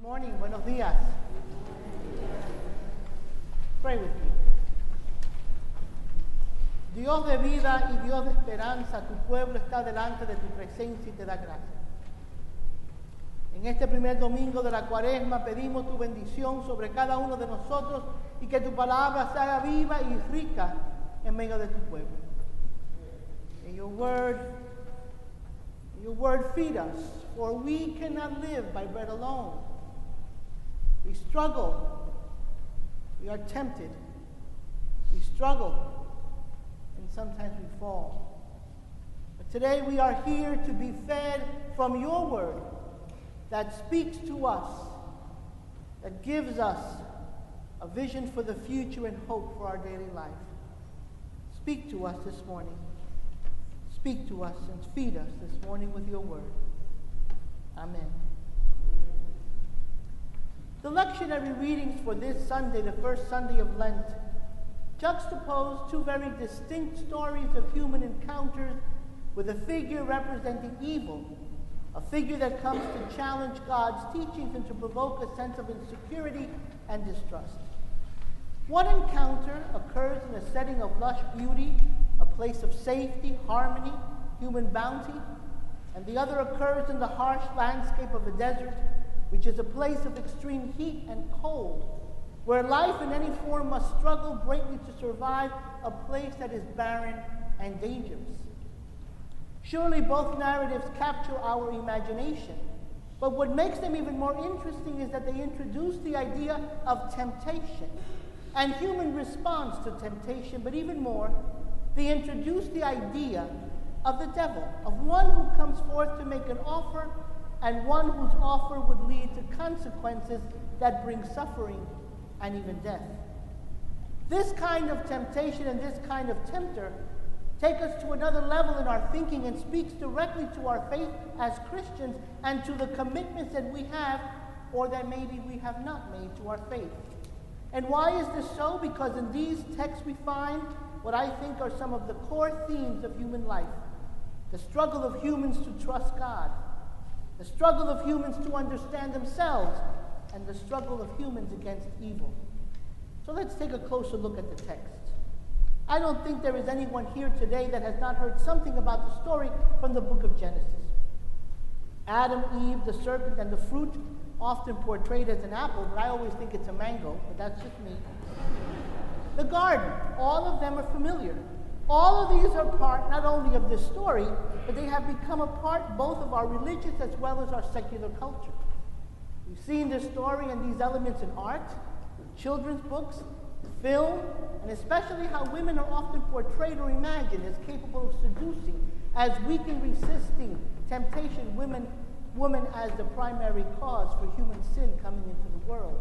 Good morning, buenos días. Pray with me. Dios de vida y Dios de esperanza, tu pueblo está delante de tu presencia y te da gracias. En este primer domingo de la Cuaresma pedimos tu bendición sobre cada uno de nosotros y que tu palabra se haga viva y rica en medio de tu pueblo. In your word feed us, for we cannot live by bread alone. We struggle, we are tempted, we struggle, and sometimes we fall. But today we are here to be fed from your word that speaks to us, that gives us a vision for the future and hope for our daily life. Speak to us this morning. Speak to us and feed us this morning with your word. Amen. The lectionary readings for this Sunday, the first Sunday of Lent, juxtapose two very distinct stories of human encounters with a figure representing evil, a figure that comes to challenge God's teachings and to provoke a sense of insecurity and distrust. One encounter occurs in a setting of lush beauty, a place of safety, harmony, human bounty, and the other occurs in the harsh landscape of a desert, which is a place of extreme heat and cold, where life in any form must struggle greatly to survive, a place that is barren and dangerous. Surely both narratives capture our imagination, but what makes them even more interesting is that they introduce the idea of temptation and human response to temptation, but even more, they introduce the idea of the devil, of one who comes forth to make an offer and one whose offer would lead to consequences that bring suffering and even death. This kind of temptation and this kind of tempter take us to another level in our thinking and speaks directly to our faith as Christians and to the commitments that we have or that maybe we have not made to our faith. And why is this so? Because in these texts we find what I think are some of the core themes of human life. The struggle of humans to trust God, the struggle of humans to understand themselves, and the struggle of humans against evil. So let's take a closer look at the text. I don't think there is anyone here today that has not heard something about the story from the book of Genesis. Adam, Eve, the serpent, and the fruit, often portrayed as an apple, but I always think it's a mango, but that's just me. The garden, all of them are familiar. All of these are part not only of this story, but they have become a part both of our religious as well as our secular culture. We've seen this story and these elements in art, children's books, film, and especially how women are often portrayed or imagined as capable of seducing, as weak and resisting temptation, women as the primary cause for human sin coming into the world.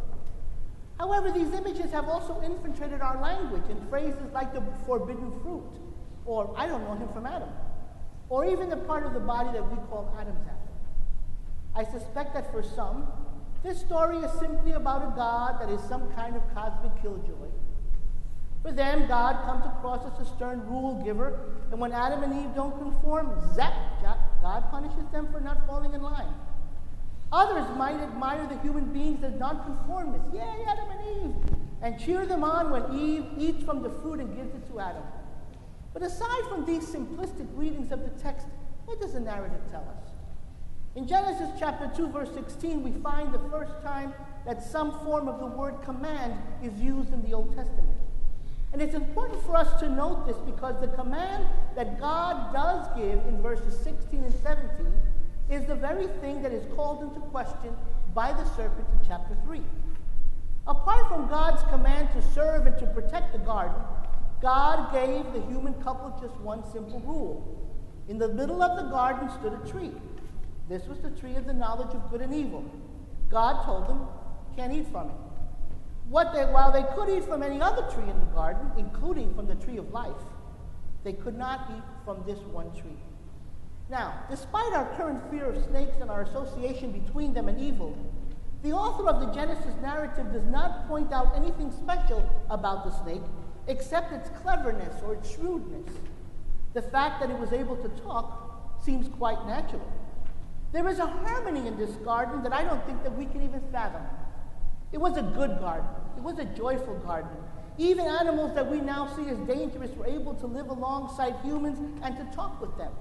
However, these images have also infiltrated our language in phrases like the forbidden fruit, or I don't know him from Adam, or even the part of the body that we call Adam's apple. I suspect that for some, this story is simply about a God that is some kind of cosmic killjoy. For them, God comes across as a stern rule giver, and when Adam and Eve don't conform, zap, God punishes them for not falling in line. Others might admire the human beings as nonconformists, yay, Adam and Eve, and cheer them on when Eve eats from the fruit and gives it to Adam. But aside from these simplistic readings of the text, what does the narrative tell us? In Genesis chapter 2, verse 16, we find the first time that some form of the word command is used in the Old Testament. And it's important for us to note this because the command that God does give in verses 16 and 17 is the very thing that is called into question by the serpent in chapter 3. Apart from God's command to serve and to protect the garden, God gave the human couple just one simple rule. In the middle of the garden stood a tree. This was the tree of the knowledge of good and evil. God told them, can't eat from it. While they could eat from any other tree in the garden, including from the tree of life, they could not eat from this one tree. Now, despite our current fear of snakes and our association between them and evil, the author of the Genesis narrative does not point out anything special about the snake, except its cleverness or its shrewdness. The fact that it was able to talk seems quite natural. There is a harmony in this garden that I don't think that we can even fathom. It was a good garden. It was a joyful garden. Even animals that we now see as dangerous were able to live alongside humans and to talk with them.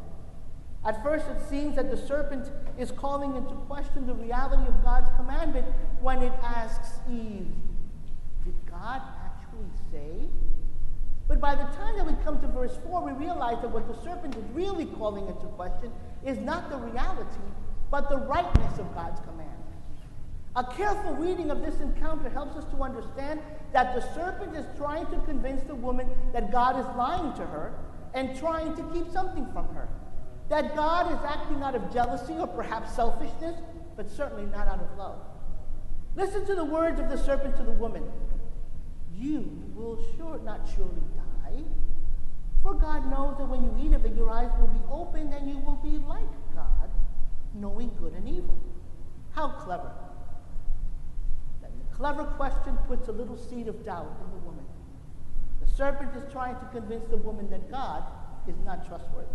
At first, it seems that the serpent is calling into question the reality of God's commandment when it asks Eve, did God actually say? But by the time that we come to verse 4, we realize that what the serpent is really calling into question is not the reality, but the rightness of God's command. A careful reading of this encounter helps us to understand that the serpent is trying to convince the woman that God is lying to her and trying to keep something from her. That God is acting out of jealousy or perhaps selfishness, but certainly not out of love. Listen to the words of the serpent to the woman. You will not surely die, for God knows that when you eat of it, your eyes will be opened and you will be like God, knowing good and evil. How clever. That clever question puts a little seed of doubt in the woman. The serpent is trying to convince the woman that God is not trustworthy.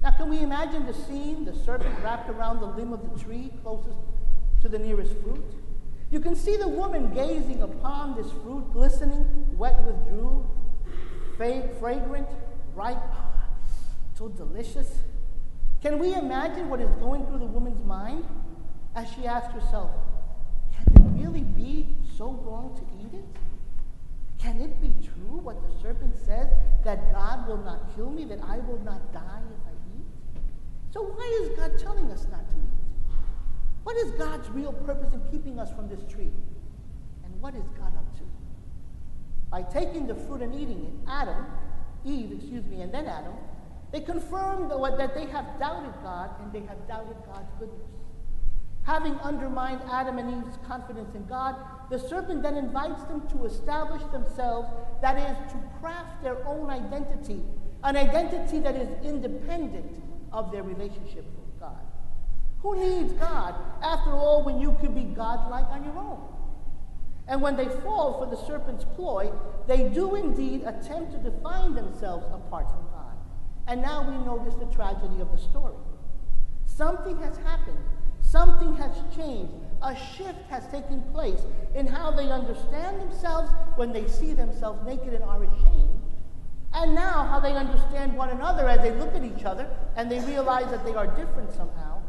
Now, can we imagine the scene, the serpent wrapped around the limb of the tree closest to the nearest fruit? You can see the woman gazing upon this fruit, glistening, wet with dew, fragrant, ripe, so delicious. Can we imagine what is going through the woman's mind as she asks herself, can it really be so wrong to eat it? Can it be true what the serpent says, that God will not kill me, that I will not die if I eat? So why is God telling us not to eat? What is God's real purpose in keeping us from this tree? And what is God up to? By taking the fruit and eating it, Eve, and then Adam, they confirmed that they have doubted God and they have doubted God's goodness. Having undermined Adam and Eve's confidence in God, the serpent then invites them to establish themselves, that is, to craft their own identity, an identity that is independent of their relationship with God. Who needs God, after all, when you could be godlike on your own? And when they fall for the serpent's ploy, they do indeed attempt to define themselves apart from God. And now we notice the tragedy of the story. Something has happened. Something has changed. A shift has taken place in how they understand themselves when they see themselves naked and are ashamed. And now how they understand one another as they look at each other and they realize that they are different somehow,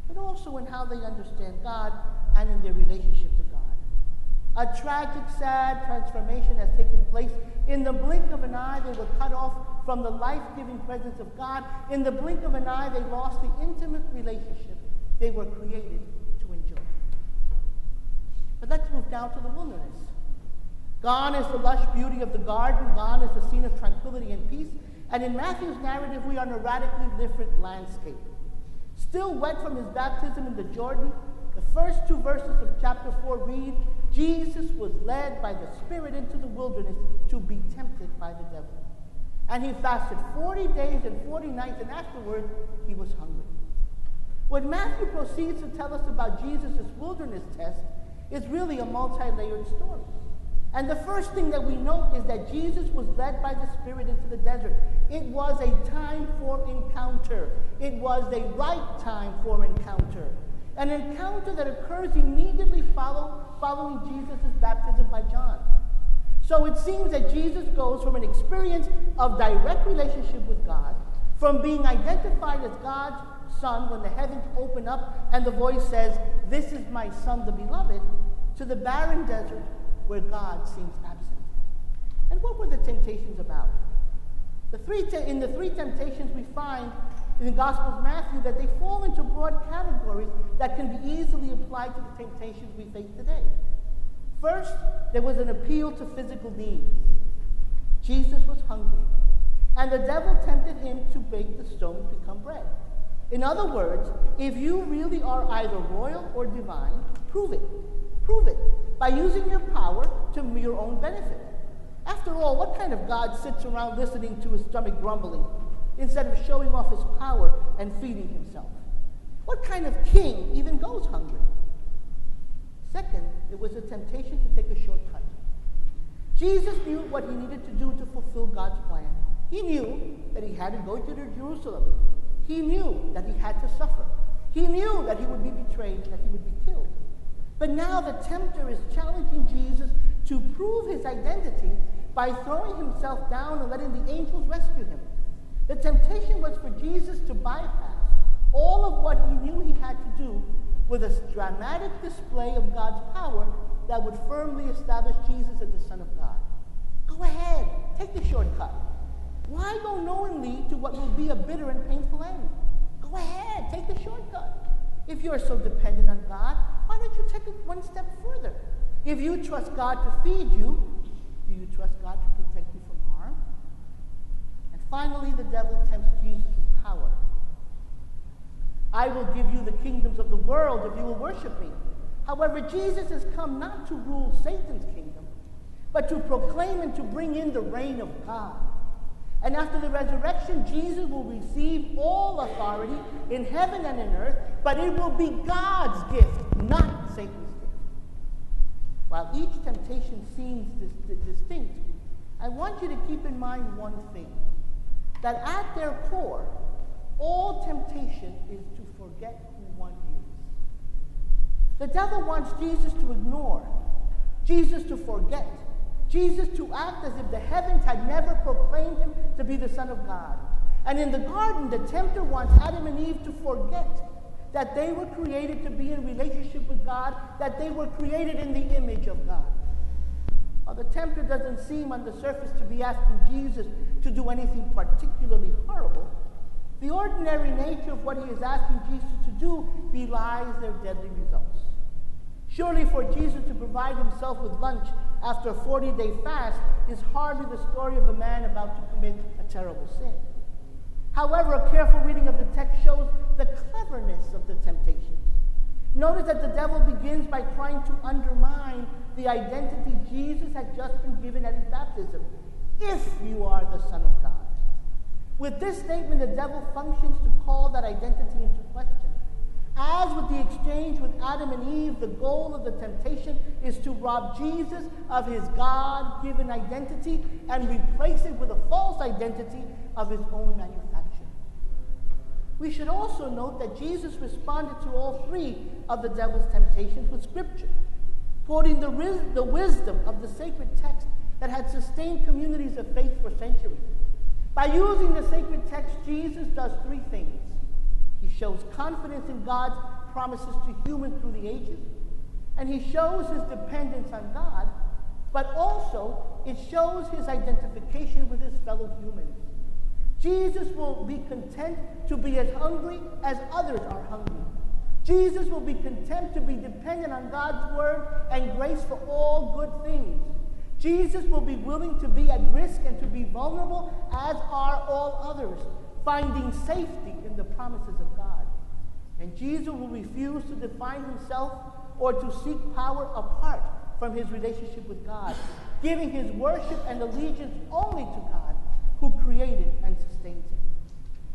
but also in how they understand God and in their relationship to God. A tragic, sad transformation has taken place. In the blink of an eye, they were cut off from the life-giving presence of God. In the blink of an eye, they lost the intimate relationship they were created to enjoy. But let's move down to the wilderness. Gone is the lush beauty of the garden. Gone is the scene of tranquility and peace. And in Matthew's narrative, we are in a radically different landscape. Still wet from his baptism in the Jordan, the first two verses of chapter 4 read, Jesus was led by the Spirit into the wilderness to be tempted by the devil. And he fasted 40 days and 40 nights, and afterward he was hungry. What Matthew proceeds to tell us about Jesus' wilderness test is really a multi-layered story. And the first thing that we note is that Jesus was led by the Spirit into the desert. It was a time for encounter. It was the right time for encounter. An encounter that occurs immediately following Jesus' baptism by John. So it seems that Jesus goes from an experience of direct relationship with God, from being identified as God's Son when the heavens open up and the voice says, "This is my Son, the beloved," to the barren desert where God seems absent. And what were the temptations about? In the three temptations we find in the Gospel of Matthew that they fall into broad categories that can be easily applied to the temptations we face today. First, there was an appeal to physical needs. Jesus was hungry, and the devil tempted him to make the stones become bread. In other words, if you really are either royal or divine, prove it. Prove it by using your power to your own benefit. After all, what kind of God sits around listening to his stomach grumbling instead of showing off his power and feeding himself? What kind of king even goes hungry? Second, it was a temptation to take a shortcut. Jesus knew what he needed to do to fulfill God's plan. He knew that he had to go to Jerusalem. He knew that he had to suffer. He knew that he would be betrayed, that he would be killed. But now the tempter is challenging Jesus to prove his identity by throwing himself down and letting the angels rescue him. The temptation was for Jesus to bypass all of what he knew he had to do with a dramatic display of God's power that would firmly establish Jesus as the Son of God. Go ahead, take the shortcut. Why go knowingly to what will be a bitter and painful end? Go ahead, take the shortcut. If you're so dependent on God, why don't you take it one step further? If you trust God to feed you, do you trust God to protect you from harm? And finally, the devil tempts Jesus with power. I will give you the kingdoms of the world if you will worship me. However, Jesus has come not to rule Satan's kingdom, but to proclaim and to bring in the reign of God. And after the resurrection, Jesus will receive all authority in heaven and in earth, but it will be God's gift, not Satan's gift. While each temptation seems distinct, I want you to keep in mind one thing, that at their core, all temptation is to forget who one is. The devil wants Jesus to ignore, Jesus to forget, Jesus to act as if the heavens had never proclaimed him to be the Son of God. And in the garden, the tempter wants Adam and Eve to forget that they were created to be in relationship with God, that they were created in the image of God. While the tempter doesn't seem on the surface to be asking Jesus to do anything particularly horrible, the ordinary nature of what he is asking Jesus to do belies their deadly results. Surely for Jesus to provide himself with lunch after a 40-day fast is hardly the story of a man about to commit a terrible sin. However, a careful reading of the text shows the cleverness of the temptation. Notice that the devil begins by trying to undermine the identity Jesus had just been given at his baptism. If you are the Son of God. With this statement, the devil functions to call that identity into question. As with the exchange with Adam and Eve, the goal of the temptation is to rob Jesus of his God-given identity and replace it with a false identity of his own manufacture. We should also note that Jesus responded to all three of the devil's temptations with Scripture, quoting the wisdom of the sacred text that had sustained communities of faith for centuries. By using the sacred text, Jesus does three things. He shows confidence in God's promises to humans through the ages, and he shows his dependence on God, but also it shows his identification with his fellow humans. Jesus will be content to be as hungry as others are hungry. Jesus will be content to be dependent on God's word and grace for all good things. Jesus will be willing to be at risk and to be vulnerable, as are all others, finding safety in the promises of God. And Jesus will refuse to define himself or to seek power apart from his relationship with God, giving his worship and allegiance only to God, who created and sustains him.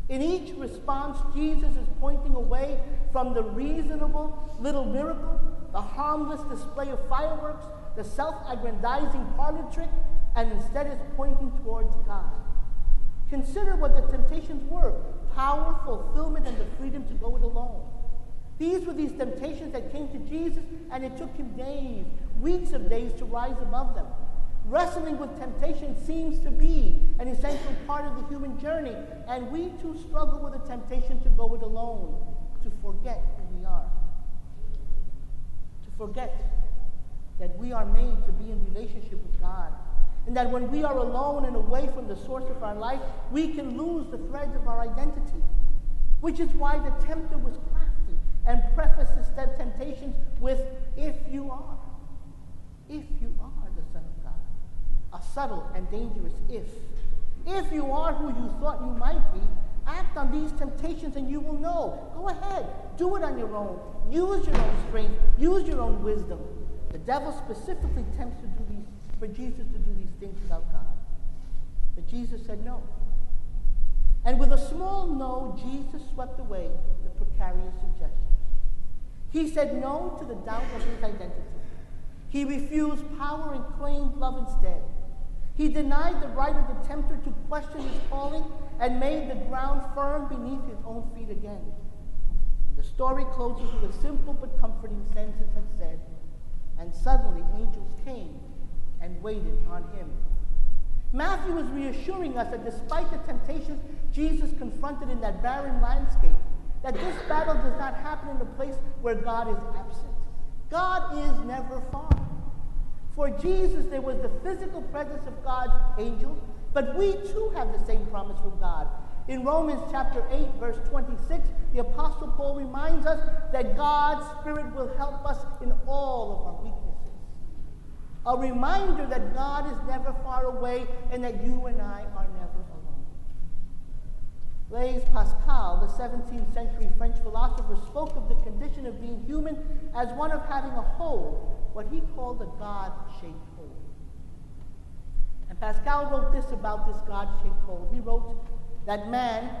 In each response, Jesus is pointing away from the reasonable little miracle, the harmless display of fireworks, the self-aggrandizing parlor trick, and instead is pointing towards God. Consider what the temptations were: power, fulfillment, and the freedom to go it alone. These were these temptations that came to Jesus, and it took him days, weeks of days to rise above them. Wrestling with temptation seems to be an essential part of the human journey, and we too struggle with the temptation to go it alone, to forget who we are, to forget that we are made to be in relationship with God, and that when we are alone and away from the source of our life, we can lose the threads of our identity, which is why the tempter was crafty and prefaced his temptations with, if you are the Son of God. A subtle and dangerous if. If you are who you thought you might be, act on these temptations and you will know. Go ahead, do it on your own. Use your own strength, use your own wisdom. The devil specifically tempts for Jesus to do these things without God. But Jesus said no. And with a small no, Jesus swept away the precarious suggestion. He said no to the doubt of his identity. He refused power and claimed love instead. He denied the right of the tempter to question his calling and made the ground firm beneath his own feet again. And the story closes with a simple but comforting sentence that said, "And suddenly angels came and waited on him." Matthew is reassuring us that despite the temptations Jesus confronted in that barren landscape, that this battle does not happen in a place where God is absent. God is never far. For Jesus, there was the physical presence of God's angels, but we too have the same promise from God. In Romans chapter 8, verse 26, the Apostle Paul reminds us that God's Spirit will help us in all of our weaknesses. A reminder that God is never far away and that you and I are never alone. Blaise Pascal, the 17th century French philosopher, spoke of the condition of being human as one of having a hole, what he called a God-shaped hole. And Pascal wrote this about this God-shaped hole. He wrote that man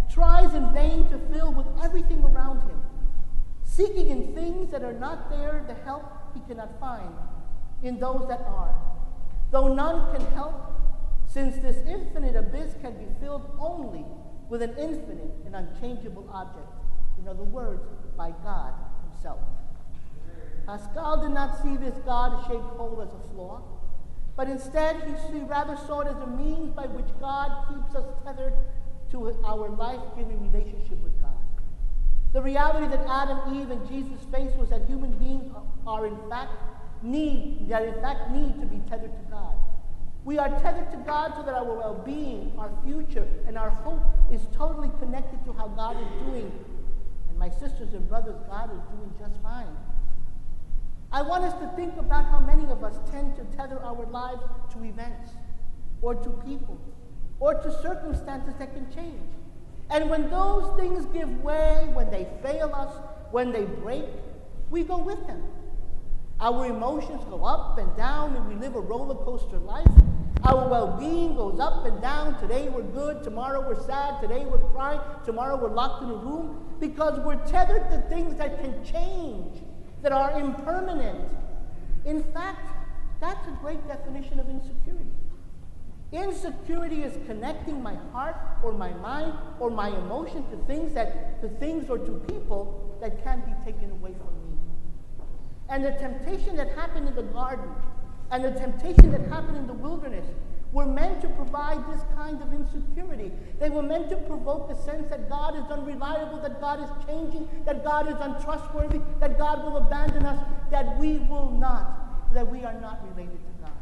tries in vain to fill with everything around him, seeking in things that are not there the help he cannot find in those that are, though none can help, since this infinite abyss can be filled only with an infinite and unchangeable object, in other words, by God himself. Pascal did not see this God-shaped hole as a flaw, but instead he rather saw it as a means by which God keeps us tethered to our life-giving relationship with God. The reality that Adam, Eve, and Jesus faced was that human beings are in fact need to be tethered to God. We are tethered to God so that our well-being, our future, and our hope is totally connected to how God is doing. And my sisters and brothers, God is doing just fine. I want us to think about how many of us tend to tether our lives to events, or to people, or to circumstances that can change. And when those things give way, when they fail us, when they break, we go with them. Our emotions go up and down, and we live a roller coaster life. Our well-being goes up and down. Today we're good, tomorrow we're sad, today we're crying, tomorrow we're locked in a room, because we're tethered to things that can change, that are impermanent. In fact, that's a great definition of insecurity. Insecurity is connecting my heart or my mind or my emotion to things or to people that can't be taken away from me. And the temptation that happened in the garden and the temptation that happened in the wilderness were meant to provide this kind of insecurity. They were meant to provoke a sense that God is unreliable, that God is changing, that God is untrustworthy, that God will abandon us, that we are not related to God.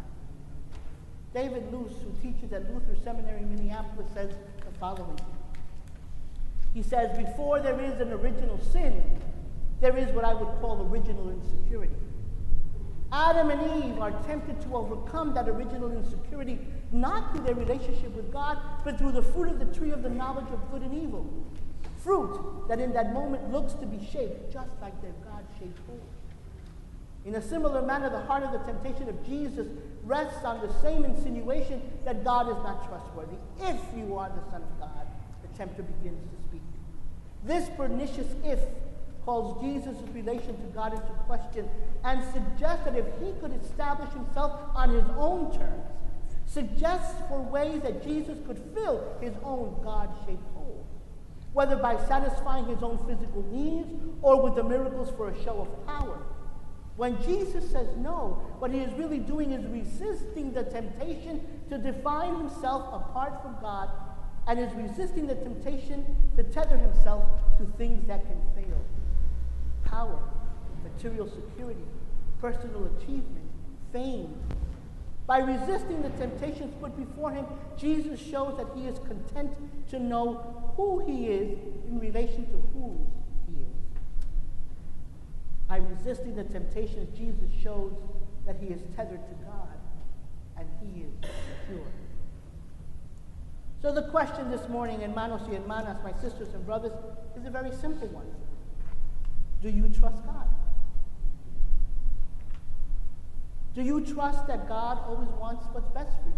David Luce, who teaches at Luther Seminary in Minneapolis, says the following. He says, before there is an original sin, there is what I would call original insecurity. Adam and Eve are tempted to overcome that original insecurity, not through their relationship with God, but through the fruit of the tree of the knowledge of good and evil. Fruit that in that moment looks to be shaped just like their God-shaped hole. In a similar manner, the heart of the temptation of Jesus rests on the same insinuation that God is not trustworthy. If you are the Son of God, the tempter begins to speak. This pernicious if calls Jesus' relation to God into question and suggests that if he could establish himself on his own terms, suggests for ways that Jesus could fill his own God-shaped hole, whether by satisfying his own physical needs or with the miracles for a show of power. When Jesus says no, what he is really doing is resisting the temptation to define himself apart from God, and is resisting the temptation to tether himself to things that can fail. Power, material security, personal achievement, fame. By resisting the temptations put before him, Jesus shows that he is content to know who he is in relation to whose he is. By resisting the temptations, Jesus shows that he is tethered to God and he is secure. So the question this morning, hermanos y hermanas, my sisters and brothers, is a very simple one. Do you trust God? Do you trust that God always wants what's best for you?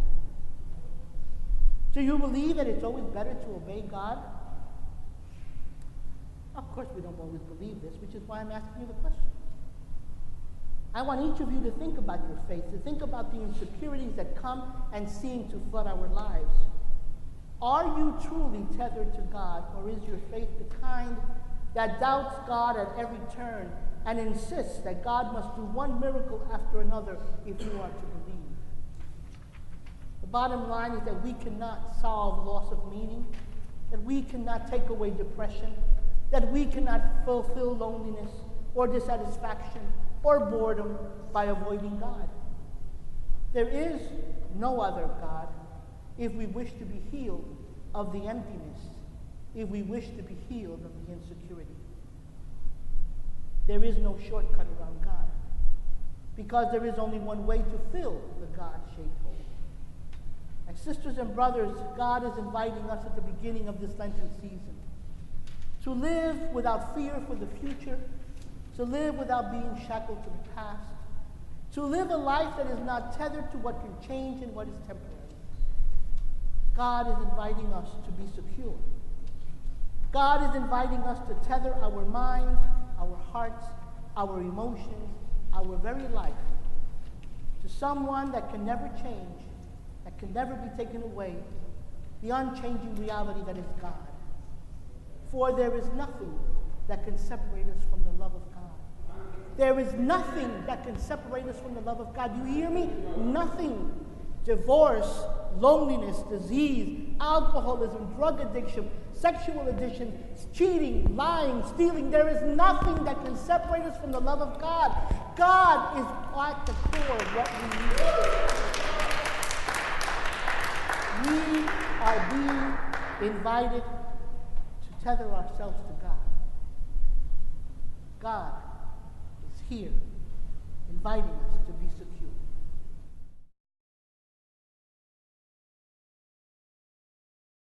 Do you believe that it's always better to obey God? Of course, we don't always believe this, which is why I'm asking you the question. I want each of you to think about your faith, to think about the insecurities that come and seem to flood our lives. Are you truly tethered to God, or is your faith the kind that doubts God at every turn and insists that God must do one miracle after another if you are to believe. The bottom line is that we cannot solve loss of meaning, that we cannot take away depression, that we cannot fulfill loneliness or dissatisfaction or boredom by avoiding God. There is no other God if we wish to be healed of the emptiness, if we wish to be healed of the insecurity. There is no shortcut around God, because there is only one way to fill the God-shaped hole. And sisters and brothers, God is inviting us at the beginning of this Lenten season to live without fear for the future, to live without being shackled to the past, to live a life that is not tethered to what can change and what is temporary. God is inviting us to be secure. God is inviting us to tether our minds, our hearts, our emotions, our very life to someone that can never change, that can never be taken away, the unchanging reality that is God. For there is nothing that can separate us from the love of God. There is nothing that can separate us from the love of God. You hear me? Nothing. Divorce, loneliness, disease, alcoholism, drug addiction, sexual addiction, cheating, lying, stealing. There is nothing that can separate us from the love of God. God is at the core of what we need. We are being invited to tether ourselves to God. God is here, inviting us to be secure.